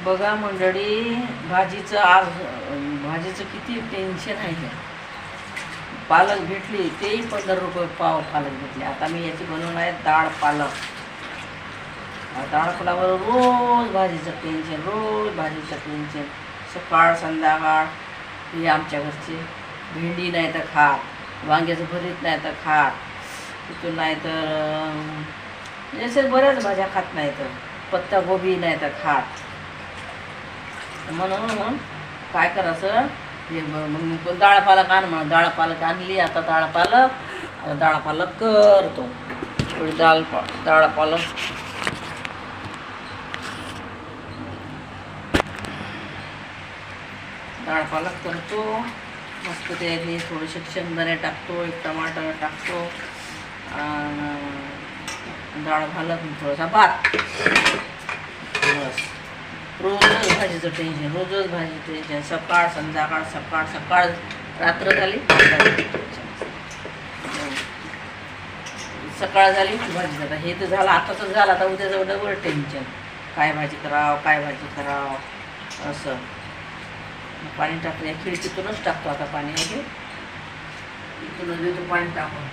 बघा मंडळी, भाजीचं किती टेन्शन आहे ते. पालक भेटली तेही 15 रुपये पाव पालक भेटली. आता मी याची बनवणार आहे डाळ पालक. डाळ पालकावर रोज भाजीचं टेन्शन. सकाळ संध्याकाळ हे आमच्या घरचे भेंडी नाही तर खात, वांग्याचं भरीत नाही तर खात, तिथून नाही तर असे बऱ्याच भाज्या खात नाही, तर पत्तागोबी नाही तर खात. म्हणून काय करायचं, हे मग डाळ पालक आण म्हणून डाळ पालक आणली. आता डाळ पालक करतो. थोडी डाळ पालक करतो मस्त. त्याने थोडेसे शेंगदाणे टाकतो, एक टमाटर टाकतो, डाळ पालक, थोडासा भात. बस. रोजच भाजीचं टेन्शन. सकाळ संध्याकाळ रात्र झाली, सकाळ झाली भाजी झाला. हे तर झालं, आता तर झालं. आता उद्याचं डबल टेन्शन, काय भाजी करावं असं. पाणी टाकलं, या खिडकीतूनच टाकतो आता पाणी. आहे इथूनच देतो पाणी टाकून.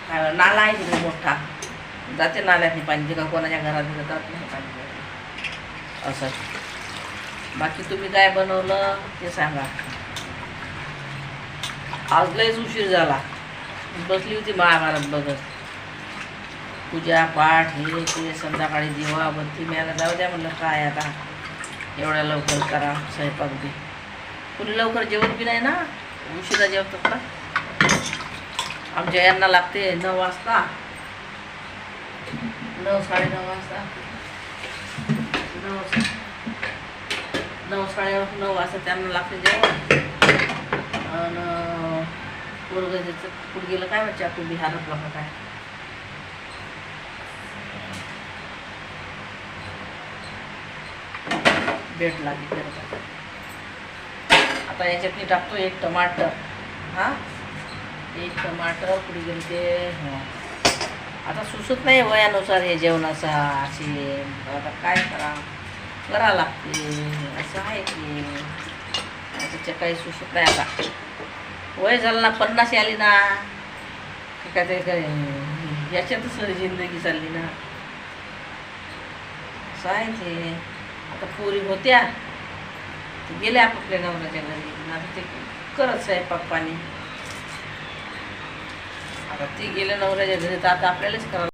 काय नाला आहे तिथे मोठा, जाते नाल्यातनी पाणी. का कोणाच्या घरात जात नाही पाणी असं. बाकी तुम्ही काय बनवलं ते सांगा. आज लयच उशीर झाला. बसली होती महाभारत बघत. पूजा पाठ हे ते, संध्याकाळी दिवा बत्ती मिळायला जाऊ द्या म्हणलं. काय आता एवढ्या लवकर करा स्वयंपाक बी. कुणी लवकर जेवत बी नाही ना, उशिरा जेवतात का. आमच्या यांना लागते 9 वाजता, 9 साडेनऊ वाजता, 9 साडेनऊ वाजता त्यांना लागते जेवण. आणि पोरगं कुठं गेलं काय माहिती, आपण बिहारात बघा काय. भेट लागली करत. आता याच्यात मी टाकतो एक टमाटर. एक टमाटर कुठे गेली ते. आता सुचत नाही वयानुसार हे जेवणाचा असे. आता काय करा लागते असं आहे की. त्याच्या काही सुचत नाही. आता वय झालं ना, 50 आली ना, काय ते काय याच्यातच जिंदगी चालली ना, असं आहे ते. आता पोरी होत्या गेल्या आपापल्या नवऱ्याच्या घरी. आता ते करत स्वयंपाक पाणी. आता ती गेल्या नवऱ्याच्या घरी, तर आता आपल्यालाच करावं.